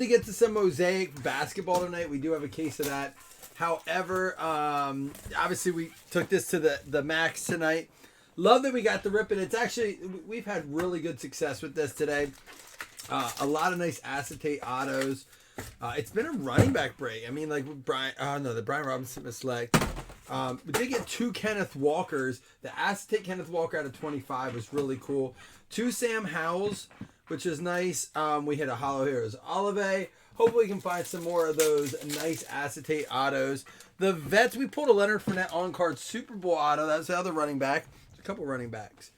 To get to some Mosaic basketball tonight. We do have a case of that. However, obviously we took this to the max tonight. Love that we got the rip, and it's actually, we've had really good success with this today. A lot of nice acetate autos. It's been a running back break. I mean, like the Brian Robinson was select. We did get 2 Kenneth Walkers. The acetate Kenneth Walker out of 25 was really cool. 2 Sam Howells, which is nice. We hit a Hollow Heroes Olive. Hopefully we can find some more of those nice acetate autos. The vets, we pulled a Leonard Fournette on-card Super Bowl auto. That's the other running back. There's a couple running backs.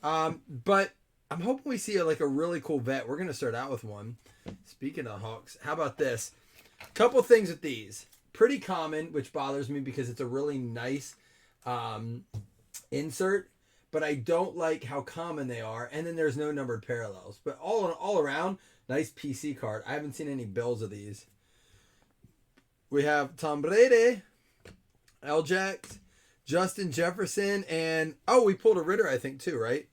But I'm hoping we see a really cool vet. We're going to start out with one. Speaking of Hawks, how about this? Couple things with these. Pretty common, which bothers me because it's a really nice insert. But I don't like how common they are. And then there's no numbered parallels. But all around, nice PC card. I haven't seen any bills of these. We have Tom Brady, L-Jax, Justin Jefferson, and we pulled a Ritter, I think, too, right?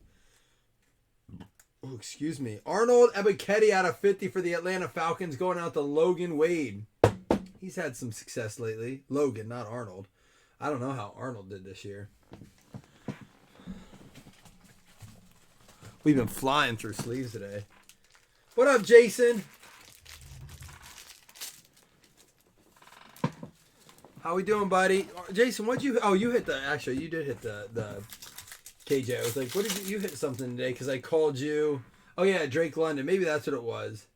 Oh, excuse me. Arnold Ebiketie out of 50 for the Atlanta Falcons, going out to Logan Wade. He's had some success lately. Logan, not Arnold. I don't know how Arnold did this year. We've been flying through sleeves today. What up, Jason? How we doing, buddy? Jason, what'd you... Oh, you hit the... Actually, you did hit the KJ. I was like, what did you hit something today? Because I called you... Oh, yeah, Drake London. Maybe that's what it was.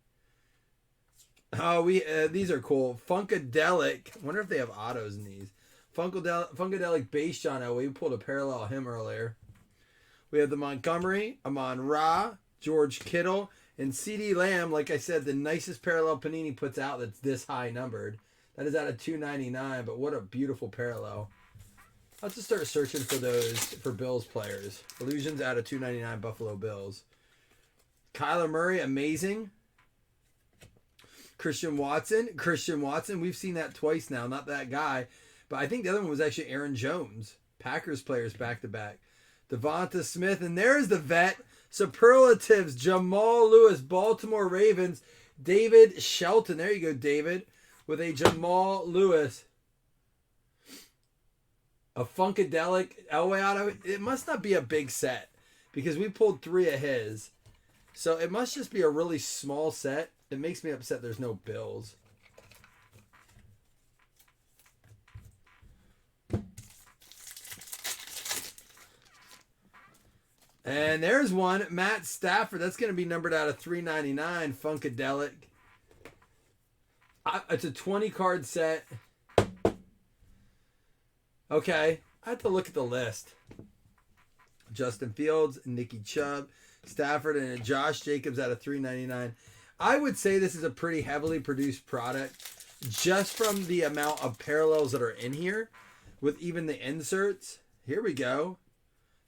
Oh, these are cool. Funkadelic. I wonder if they have autos in these. Funkadelic Base John Elway. We pulled a parallel of him earlier. We have the Montgomery, Amon Ra, George Kittle, and CD Lamb. Like I said, the nicest parallel Panini puts out that's this high numbered. That is out of 299, but what a beautiful parallel. I'll just start searching for those for Bills players. Illusions out of 299 Buffalo Bills. Kyler Murray, amazing. Christian Watson. We've seen that twice now. Not that guy. But I think the other one was actually Aaron Jones. Packers players back-to-back. Devonta Smith. And there's the vet. Superlatives. Jamal Lewis. Baltimore Ravens. David Shelton. There you go, David. With a Jamal Lewis. A Funkadelic Elway auto. It must not be a big set. Because we pulled 3 of his. So it must just be a really small set. It makes me upset there's no bills. And there's one. Matt Stafford. That's going to be numbered out of 399. Funkadelic. It's a 20 card set. Okay. I have to look at the list. Justin Fields, Nicky Chubb, Stafford, and Josh Jacobs out of 399. I would say this is a pretty heavily produced product just from the amount of parallels that are in here with even the inserts. Here we go.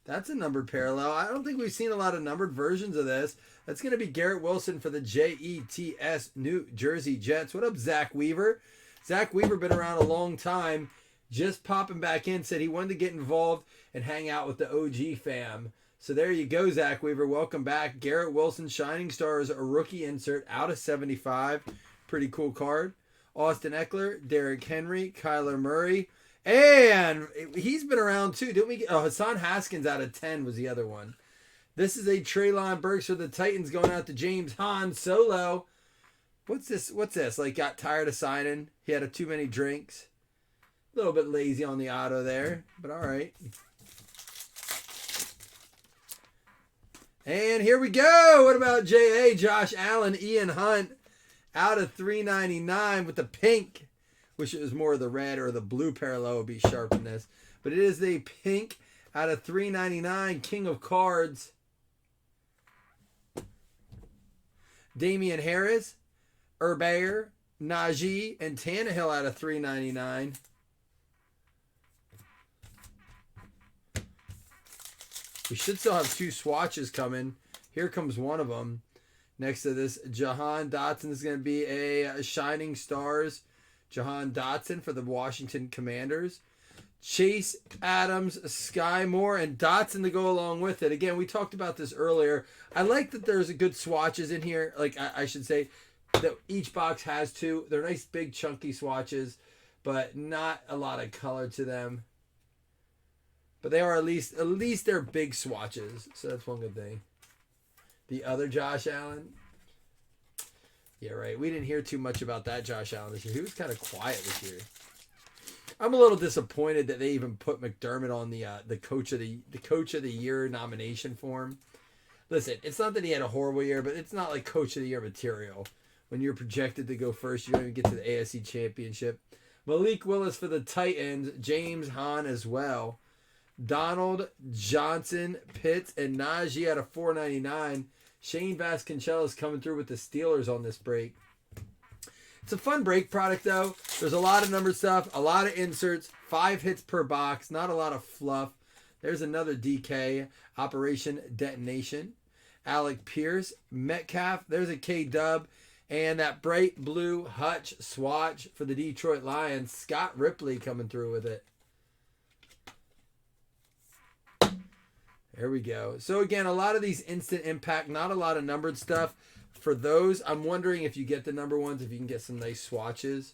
That's a numbered parallel. I don't think we've seen a lot of numbered versions of this. That's going to be Garrett Wilson for the Jets New Jersey Jets. What up, Zach Weaver? Zach Weaver been around a long time. Just popping back in, said he wanted to get involved and hang out with the OG fam. So there you go, Zach Weaver. Welcome back. Garrett Wilson, Shining Stars, a rookie insert out of 75. Pretty cool card. Austin Eckler, Derrick Henry, Kyler Murray. And he's been around too. Didn't we get Hassan Haskins out of 10 was the other one. This is a Treylon Burks for the Titans going out to James Han Solo. What's this? Like got tired of signing. He had too many drinks. A little bit lazy on the auto there, but all right. And here we go. What about J.A., Josh Allen, Ian Hunt out of 399 with the pink. Wish it was more of the red or the blue parallel would be sharp in this. But it is the pink out of 399. King of Cards. Damian Harris, Herbayer, Najee, and Tannehill out of 399. We should still have 2 swatches coming. Here comes one of them. Next to this, Jahan Dotson is going to be a Shining Stars. Jahan Dotson for the Washington Commanders. Chase Adams, Sky Moore, and Dotson to go along with it. Again, we talked about this earlier. I like that there's a good swatches in here. Like I should say, Each box has 2. They're nice, big, chunky swatches, but not a lot of color to them. But they are at least they're big swatches, so that's one good thing. The other Josh Allen. Yeah, right. We didn't hear too much about that Josh Allen this year. He was kind of quiet this year. I'm a little disappointed that they even put McDermott on the coach of the year nomination form. Listen, it's not that he had a horrible year, but it's not like coach of the year material. When you're projected to go first, you don't even get to the AFC Championship. Malik Willis for the Titans. James Hahn as well. Donald Johnson, Pitts, and Najee out of 499. Shane Vasconcelos coming through with the Steelers on this break. It's a fun break product, though. There's a lot of numbered stuff, a lot of inserts, 5 hits per box, not a lot of fluff. There's another DK, Operation Detonation. Alec Pierce, Metcalf, there's a K-Dub, and that bright blue Hutch swatch for the Detroit Lions. Scott Ripley coming through with it. There we go. So again, a lot of these instant impact, not a lot of numbered stuff. For those, I'm wondering if you get the number ones, if you can get some nice swatches.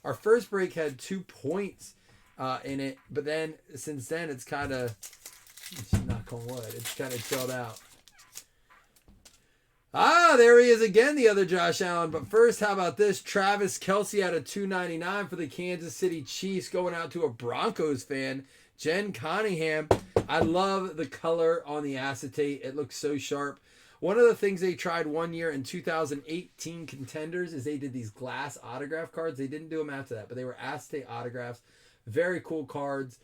Our first break had 2 points in it, but then since then it's kind of, knock on wood, it's kind of chilled out. Ah, there he is again, the other Josh Allen. But first, how about this? Travis Kelce out of 299 for the Kansas City Chiefs, going out to a Broncos fan, Jen Cunningham. I love the color on the acetate. It looks so sharp. One of the things they tried one year in 2018 Contenders is they did these glass autograph cards. They didn't do them after that, but they were acetate autographs. Very cool cards.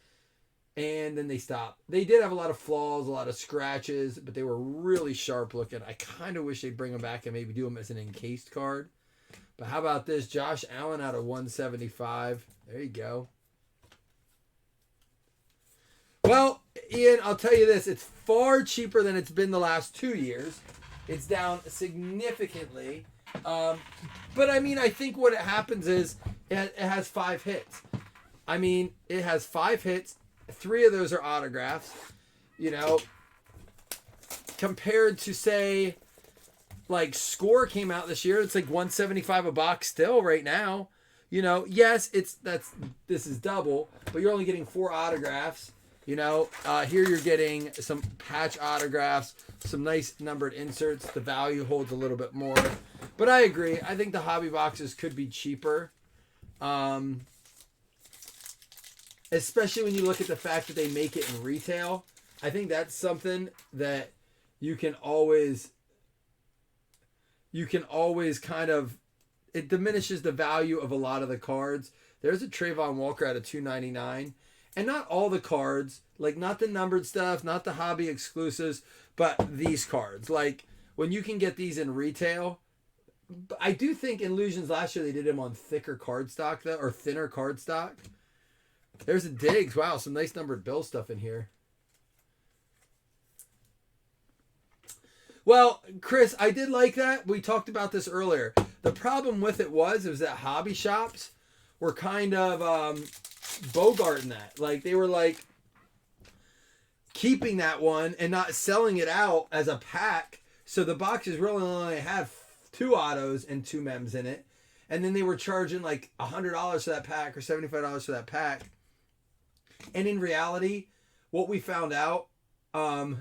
And then they stopped. They did have a lot of flaws, a lot of scratches, but they were really sharp looking. I kind of wish they'd bring them back and maybe do them as an encased card. But how about this? Josh Allen out of 175. There you go. Well, Ian, I'll tell you this. It's far cheaper than it's been the last 2 years. It's down significantly. But, I mean, I think what happens is it has 5 hits. I mean, it has 5 hits. 3 of those are autographs, you know, compared to, say, like Score came out this year. It's like $175 a box still right now. You know, yes, this is double, but you're only getting 4 autographs. You know, here you're getting some patch autographs, some nice numbered inserts. The value holds a little bit more, but I agree. I think the hobby boxes could be cheaper. Especially when you look at the fact that they make it in retail. I think that's something that you can always kind of, it diminishes the value of a lot of the cards. There's a Trayvon Walker out of $299. And not all the cards, like not the numbered stuff, not the hobby exclusives, but these cards. Like when you can get these in retail, I do think Illusions last year they did them on thicker cardstock though, or thinner cardstock. There's a Diggs. Wow, some nice numbered bill stuff in here. Well, Chris, I did like that. We talked about this earlier. The problem with it was that hobby shops were kind of bogarting that. Like, they were like keeping that one and not selling it out as a pack. So the boxes really only had 2 autos and 2 mems in it. And then they were charging like $100 for that pack or $75 for that pack. And in reality, what we found out, what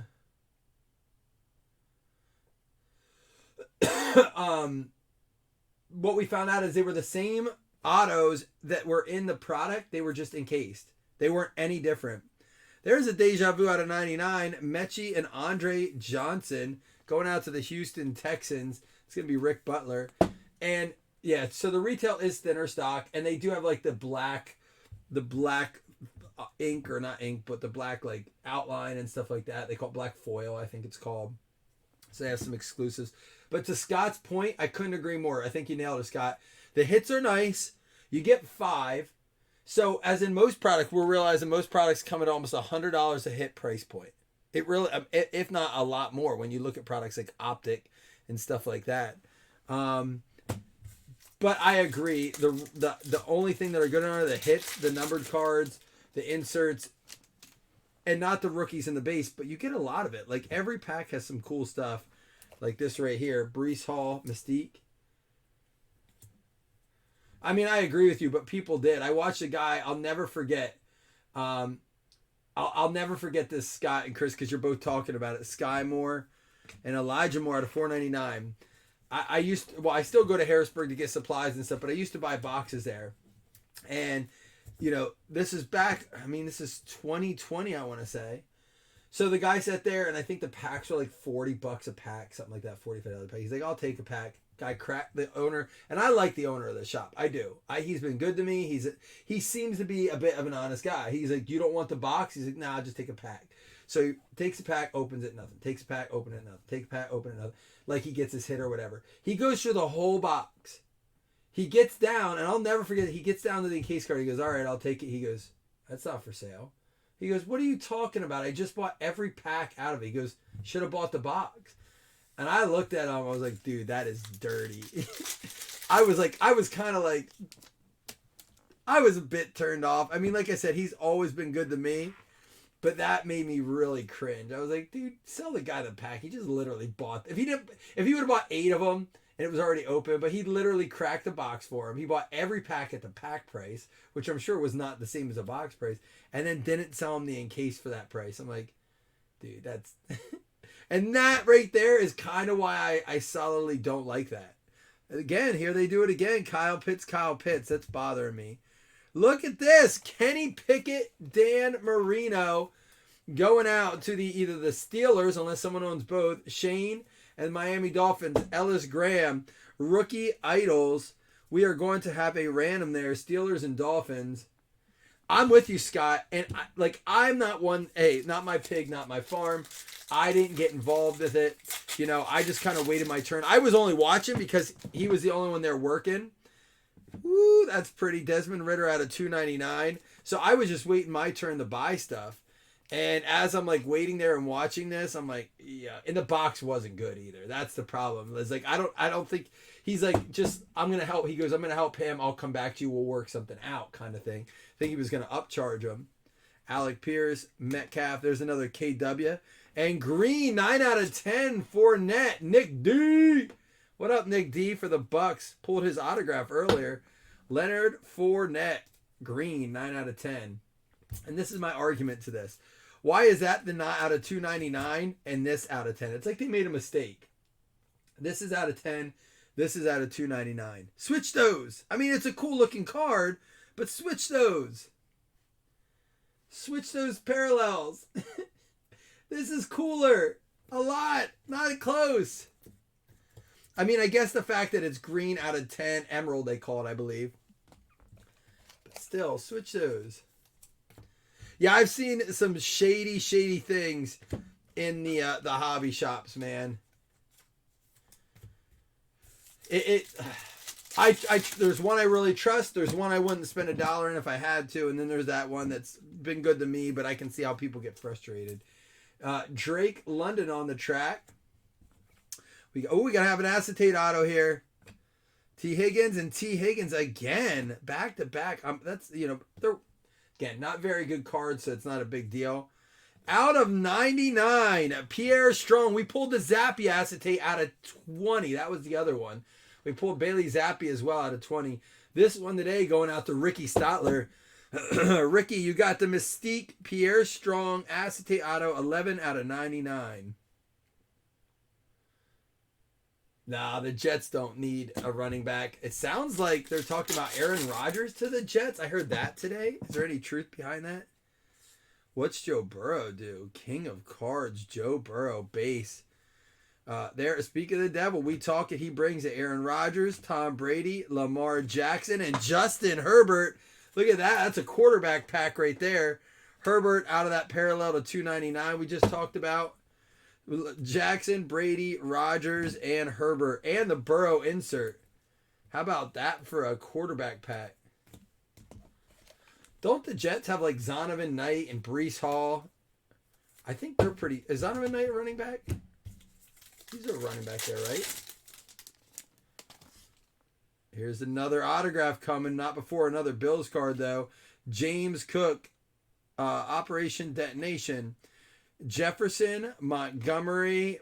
we found out is they were the same autos that were in the product. They were just encased. They weren't any different. There's a Deja Vu out of 99. Mechie and Andre Johnson going out to the Houston Texans. It's going to be Rick Butler. And yeah, so the retail is thinner stock, and they do have like the black ink, or not ink, but the black like outline and stuff like that. They call it black foil, I think it's called. So they have some exclusives. But to Scott's point, I couldn't agree more. I think you nailed it, Scott. The hits are nice. You get 5. So as in most products, we're realizing most products come at almost $100 a hit price point. It really, if not a lot more, when you look at products like Optic and stuff like that. But I agree. The only thing that are good are the hits, the numbered cards, the inserts, and not the rookies in the base. But you get a lot of it. Like every pack has some cool stuff. Like this right here, Brees Hall, Mystique. I mean, I agree with you, but people did. I watched a guy, I'll never forget. I'll never forget this, Scott and Chris, because you're both talking about it. Sky Moore and Elijah Moore out of 499. I still go to Harrisburg to get supplies and stuff, but I used to buy boxes there. And, this is this is 2020, I want to say. So the guy sat there, and I think the packs were like $40 a pack, something like that, $45 a pack. He's like, I'll take a pack. Guy cracked the owner, and I like the owner of the shop. I do. He's been good to me. He seems to be a bit of an honest guy. He's like, you don't want the box? He's like, nah, just take a pack. So he takes a pack, opens it, nothing. Takes a pack, open it, nothing. Take a pack, open it, nothing. Like he gets his hit or whatever. He goes through the whole box. He gets down, and I'll never forget it. He gets down to the case card. He goes, all right, I'll take it. He goes, that's not for sale. He goes, what are you talking about? I just bought every pack out of it. He goes, should have bought the box. And I looked at him. I was like, dude, that is dirty. I was a bit turned off. I mean, like I said, he's always been good to me. But that made me really cringe. I was like, dude, sell the guy the pack. He just literally bought. If he would have bought 8 of them and it was already open, but he literally cracked the box for him. He bought every pack at the pack price, which I'm sure was not the same as a box price, and then didn't sell him the encase for that price. I'm like, dude, that's... And that right there is kind of why I solidly don't like that. Again, here they do it again. Kyle Pitts. That's bothering me. Look at this. Kenny Pickett, Dan Marino going out to either the Steelers, unless someone owns both, Shane, and Miami Dolphins, Ellis Graham, rookie idols. We are going to have a random there, Steelers and Dolphins. I'm with you, Scott. And I'm not one, not my pig, not my farm. I didn't get involved with it. I just kind of waited my turn. I was only watching because he was the only one there working. Woo, that's pretty. Desmond Ridder out of 299. So I was just waiting my turn to buy stuff. And as I'm like waiting there and watching this, I'm like, yeah. And the box wasn't good either. That's the problem. It's like, I don't think he's like, I'm going to help. He goes, I'm going to help him. I'll come back to you. We'll work something out kind of thing. I think he was going to upcharge him. Alec Pierce, Metcalf. There's another KW. And Green, 9 out of 10 for net. Nick D. What up, Nick D for the Bucks? Pulled his autograph earlier. Leonard Fournette. Green, 9 out of 10. And this is my argument to this. Why is that the not out of 299 and this out of 10? It's like they made a mistake. This is out of 10. This is out of 299. Switch those. I mean, it's a cool looking card, but switch those. Switch those parallels. This is cooler. A lot. Not close. I mean, I guess the fact that it's green out of 10, emerald they call it, I believe. But still, switch those. Yeah, I've seen some shady things in the hobby shops, man. There's one I really trust. There's one I wouldn't spend $1 in if I had to, and then there's that one that's been good to me, but I can see how people get frustrated. Drake London on the track. We gotta have an acetate auto here. T. Higgins and T. Higgins again, back to back. That's they're again not very good cards, so it's not a big deal. Out of 99, Pierre Strong. We pulled the Zappy acetate out of 20. That was the other one. We pulled Bailey Zappy as well out of 20. This one today going out to Ricky Stotler. Ricky, you got the Mystique Pierre Strong acetate auto, 11 out of 99. Nah, the Jets don't need a running back. It sounds like they're talking about Aaron Rodgers to the Jets. I heard that today. Is there any truth behind that? What's Joe Burrow do? King of cards, Joe Burrow, base. Speaking of the devil, we talk it. He brings it. Aaron Rodgers, Tom Brady, Lamar Jackson, and Justin Herbert. Look at that. That's a quarterback pack right there. Herbert out of that parallel to 299 we just talked about. Jackson, Brady, Rodgers, and Herbert. And the Burrow insert. How about that for a quarterback pack? Don't the Jets have like Zonovan Knight and Brees Hall? I think they're pretty... Is Zonovan Knight a running back? He's a running back there, right? Here's another autograph coming. Not before another Bills card, though. James Cook, Operation Detonation. Jefferson, Montgomery.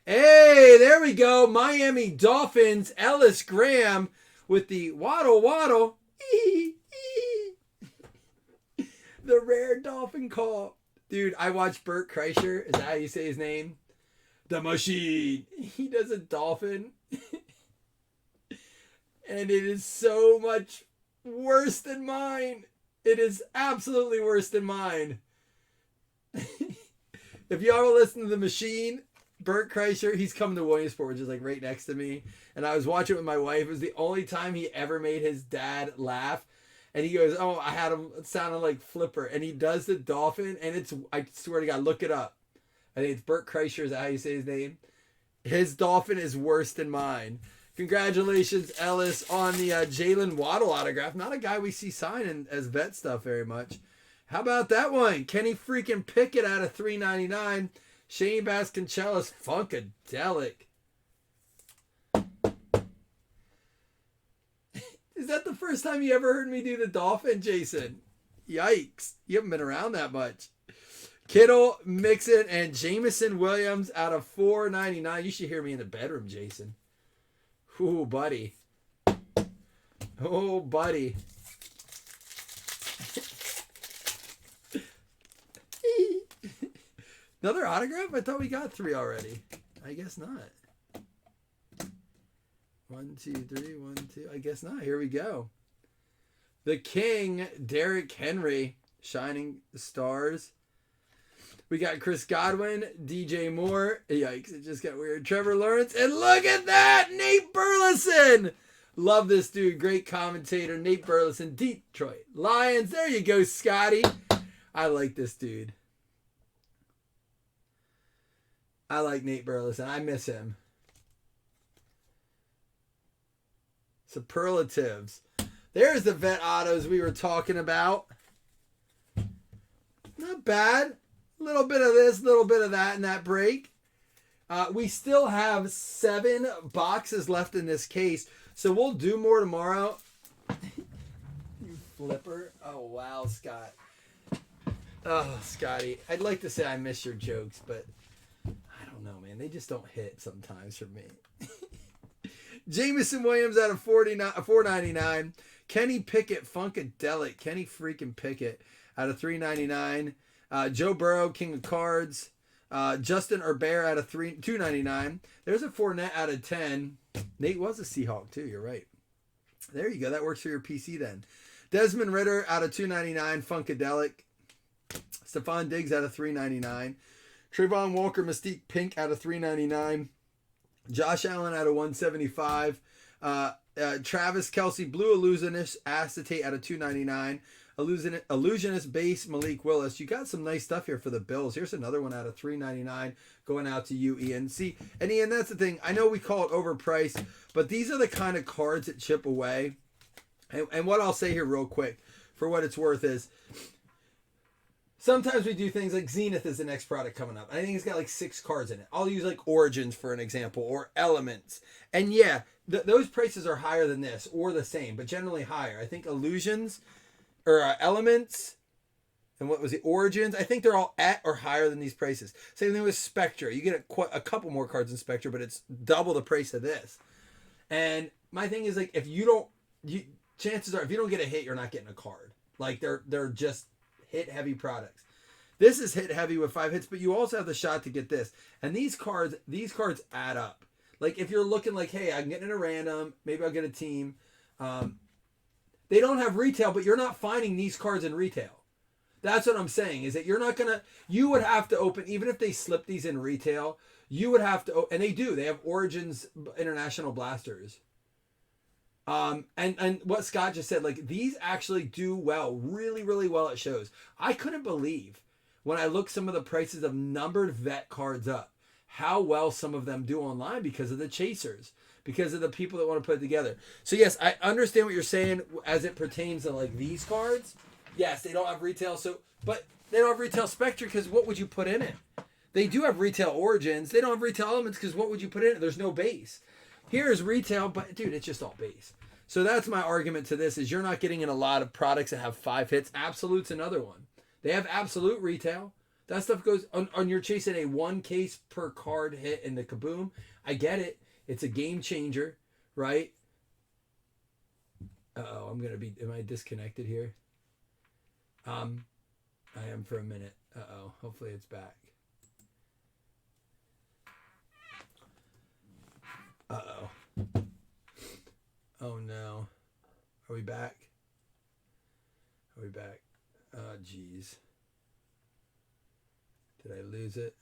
Hey, there we go. Miami Dolphins, Ellis Graham with the waddle. The rare dolphin call. Dude, I watched Bert Kreischer. Is that how you say his name? The machine. He does a dolphin. And it is so much worse than mine. It is absolutely worse than mine. If you ever listen to The Machine, Bert Kreischer, he's coming to Williamsport, which is like right next to me. And I was watching it with my wife. It was the only time he ever made his dad laugh. And he goes, oh, I had him sounding like Flipper. And he does the dolphin. And it's, I swear to God, look it up. I think it's Bert Kreischer. Is that how you say his name? His dolphin is worse than mine. Congratulations, Ellis, on the Jalen Waddle autograph. Not a guy we see signing as vet stuff very much. How about that one? Kenny freaking Pickett out of $3.99. Shane Vasconcellos, Funkadelic. Is that the first time you ever heard me do the dolphin, Jason? Yikes. You haven't been around that much. Kittle, Mixon, and Jamison Williams out of $4.99. You should hear me in the bedroom, Jason. Ooh, buddy. Oh, buddy. Another autograph? I thought we got 3 already. I guess not. 1, 2, 3, 1, 2. I guess not. Here we go. The King, Derrick Henry, Shining Stars. We got Chris Godwin, DJ Moore. Yikes, it just got weird. Trevor Lawrence. And look at that! Nate Burleson! Love this dude. Great commentator. Nate Burleson, Detroit Lions. There you go, Scotty. I like this dude. I like Nate Burleson. I miss him. Superlatives. There's the vet autos we were talking about. Not bad. A little bit of this, a little bit of that in that break. We still have 7 boxes left in this case. So we'll do more tomorrow. You flipper. Oh, wow, Scott. Oh, Scotty. I'd like to say I miss your jokes, but I don't know, man. They just don't hit sometimes for me. Jamison Williams out of $4.99. Kenny Pickett, Funkadelic. Kenny freaking Pickett out of $3.99. Joe Burrow, King of Cards. Justin Herbert out of $2.99. There's a Fournette out of 10. Nate was a Seahawk too. You're right. There you go. That works for your PC then. Desmond Ridder out of $2.99. Funkadelic. Stephon Diggs out of $3.99. Trayvon Walker Mystique Pink out of $3.99. Josh Allen out of $175. Travis Kelce Blue Illusionist Acetate out of $2.99. Illusionist Base Malik Willis. You got some nice stuff here for the Bills. Here's another one out of $3.99 going out to you, Ian. See, and Ian, that's the thing. I know we call it overpriced, but these are the kind of cards that chip away. And what I'll say here real quick, for what it's worth, is sometimes we do things like Zenith is the next product coming up. I think it's got like 6 cards in it. I'll use like Origins for an example, or Elements. And yeah, those prices are higher than this, or the same, but generally higher. I think Illusions or Elements, and what was the Origins? I think they're all at or higher than these prices. Same thing with Spectra. You get a couple more cards in Spectra, but it's double the price of this. And my thing is, like, if you don't, chances are if you don't get a hit, you're not getting a card. Like they're just hit heavy products. This is hit heavy with 5 hits, but you also have the shot to get this. And these cards add up. Like if you're looking like, hey, I'm getting in a random, maybe I'll get a team. They don't have retail, but you're not finding these cards in retail. That's what I'm saying, is that you would have to open, even if they slip these in retail, you would have to, and they do, they have Origins International Blasters. And what Scott just said, like, these actually do well, really, really well at shows. I couldn't believe when I looked some of the prices of numbered vet cards up, how well some of them do online because of the chasers, because of the people that want to put it together. So yes, I understand what you're saying as it pertains to like these cards. Yes, they don't have retail, but they don't have retail Spectra because what would you put in it? They do have retail Origins. They don't have retail Elements because what would you put in it? There's no base. Here's retail, but dude, it's just all base. So that's my argument to this, is you're not getting in a lot of products that have 5 hits. Absolute's another one. They have Absolute retail. That stuff goes on you're chasing a one case per card hit in the Kaboom. I get it. It's a game changer, right? Uh-oh, am I disconnected here? I am for a minute. Uh-oh, hopefully it's back. Uh-oh. Oh no. Are we back? Are we back? Oh, geez. Did I lose it?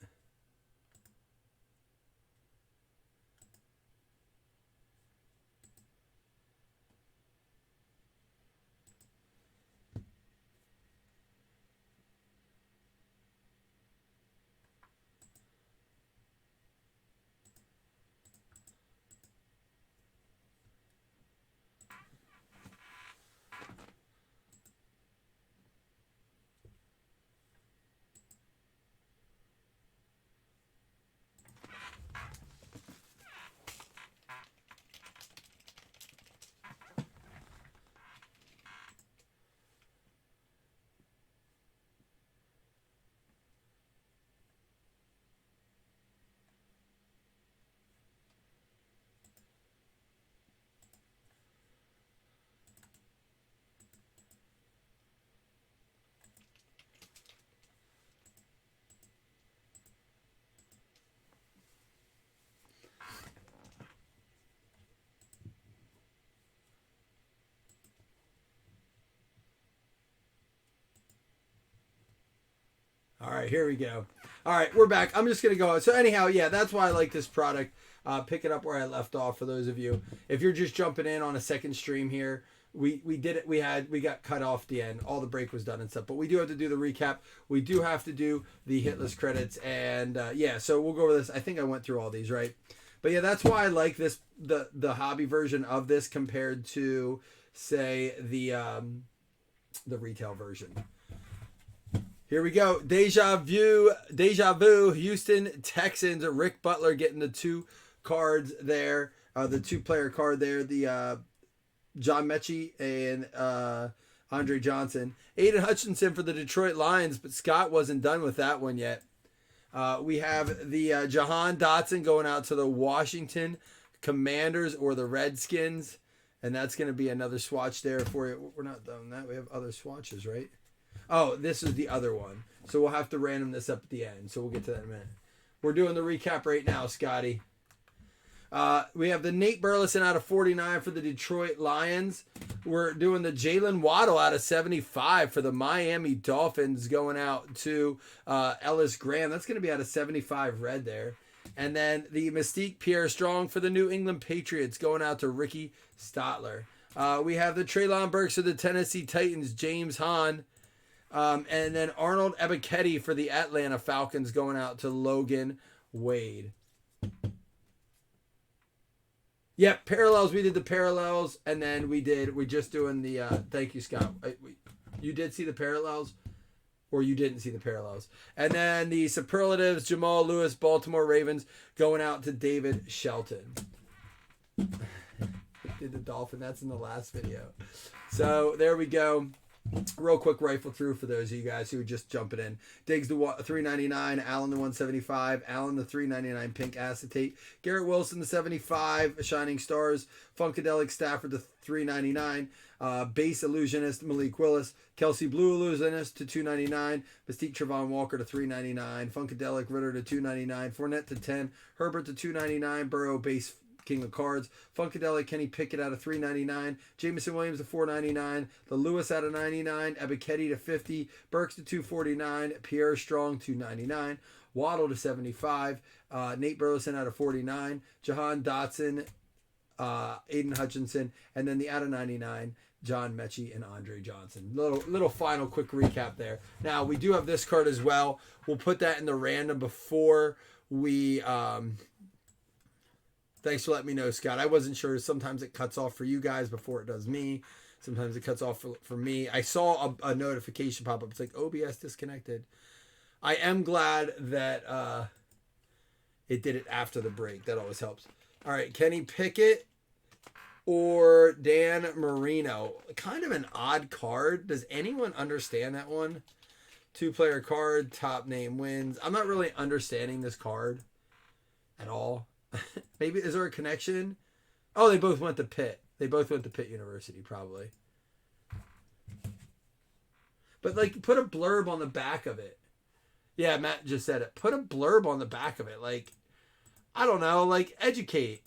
All right, here we go. All right, we're back. I'm just going to go. So anyhow, yeah, that's why I like this product. Pick it up where I left off for those of you. If you're just jumping in on a second stream here, we did it. We got cut off the end. All the break was done and stuff. But we do have to do the recap. We do have to do the hit list credits. And yeah, so we'll go over this. I think I went through all these, right? But yeah, that's why I like this, the hobby version of this compared to, say, the retail version. Here we go. Deja vu. Houston Texans. Rick Butler getting the 2 cards there. The 2-player card there. The John Mechie and Andre Johnson. Aiden Hutchinson for the Detroit Lions, but Scott wasn't done with that one yet. We have the Jahan Dotson going out to the Washington Commanders or the Redskins. And that's going to be another swatch there for you. We're not done with that. We have other swatches, right? Oh, this is the other one. So we'll have to random this up at the end. So we'll get to that in a minute. We're doing the recap right now, Scotty. We have the Nate Burleson out of 49 for the Detroit Lions. We're doing the Jalen Waddle out of 75 for the Miami Dolphins going out to Ellis Graham. That's going to be out of 75 red there. And then the Mystique Pierre Strong for the New England Patriots going out to Ricky Stotler. We have the Treylon Burks of the Tennessee Titans, James Hahn. And then Arnold Ebiketie for the Atlanta Falcons going out to Logan Wade. Yep, parallels. We did the parallels, and then we're just doing the. Thank you, Scott. You did see the parallels, or you didn't see the parallels, and then the superlatives. Jamal Lewis, Baltimore Ravens, going out to David Shelton. Did the Dolphin? That's in the last video. So there we go. Real quick rifle through for those of you guys who are just jumping in. Diggs the $3.99, Allen the $175, Allen the $3.99 pink acetate, Garrett Wilson the $75 Shining Stars, Funkadelic Stafford the $3.99, Base Illusionist Malik Willis, Kelsey Blue Illusionist to $2.99, Mystique Trevon Walker to $3.99, Funkadelic Ritter to $2.99, Fournette to $10, Herbert to $2.99, Burrow Base King of Cards, Funkadelic Kenny Pickett out of $3.99, Jameson Williams to $4.99, the Lewis out of $99, Ebiketie to $50, Burks to $2.49, Pierre Strong $2.99, Waddle to $75, Nate Burleson out of $49, Jahan Dotson, Aiden Hutchinson, and then the out of $99, John Mechie and Andre Johnson. Little final quick recap there. Now we do have this card as well. We'll put that in the random before we. Thanks for letting me know, Scott. I wasn't sure. Sometimes it cuts off for you guys before it does me. Sometimes it cuts off for me. I saw a notification pop up. It's like OBS disconnected. I am glad that it did it after the break. That always helps. All right, Kenny Pickett or Dan Marino. Kind of an odd card. Does anyone understand that one? 2-player card, top name wins. I'm not really understanding this card at all. Maybe, is there a connection? Oh, they both went to Pitt. They both went to Pitt University, probably. But, like, put a blurb on the back of it. Yeah, Matt just said it. Put a blurb on the back of it. Like, I don't know, like, educate.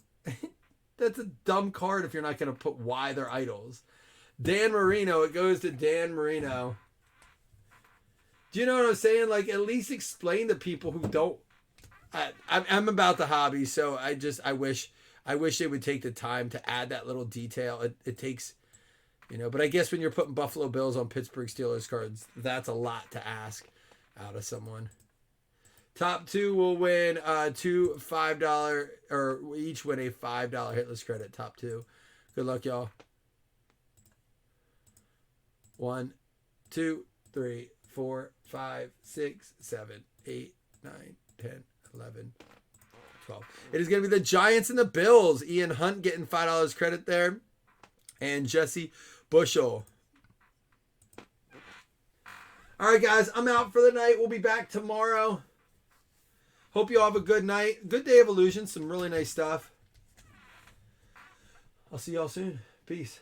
That's a dumb card if you're not going to put why they're idols. Dan Marino, it goes to Dan Marino. Do you know what I'm saying? Like, at least explain to people who don't. I'm about the hobby, so I wish they would take the time to add that little detail. It takes, but I guess when you're putting Buffalo Bills on Pittsburgh Steelers cards, that's a lot to ask out of someone. Top 2 will win 2 $5, or each win a $5 hitless credit. Top 2. Good luck, y'all. 1, 2, 3, 4, 5, 6, 7, 8, 9, 10, 11, 12. It is going to be the Giants and the Bills. Ian Hunt getting $5 credit there. And Jesse Bushel. All right, guys. I'm out for the night. We'll be back tomorrow. Hope you all have a good night. Good day of Illusions. Some really nice stuff. I'll see y'all soon. Peace.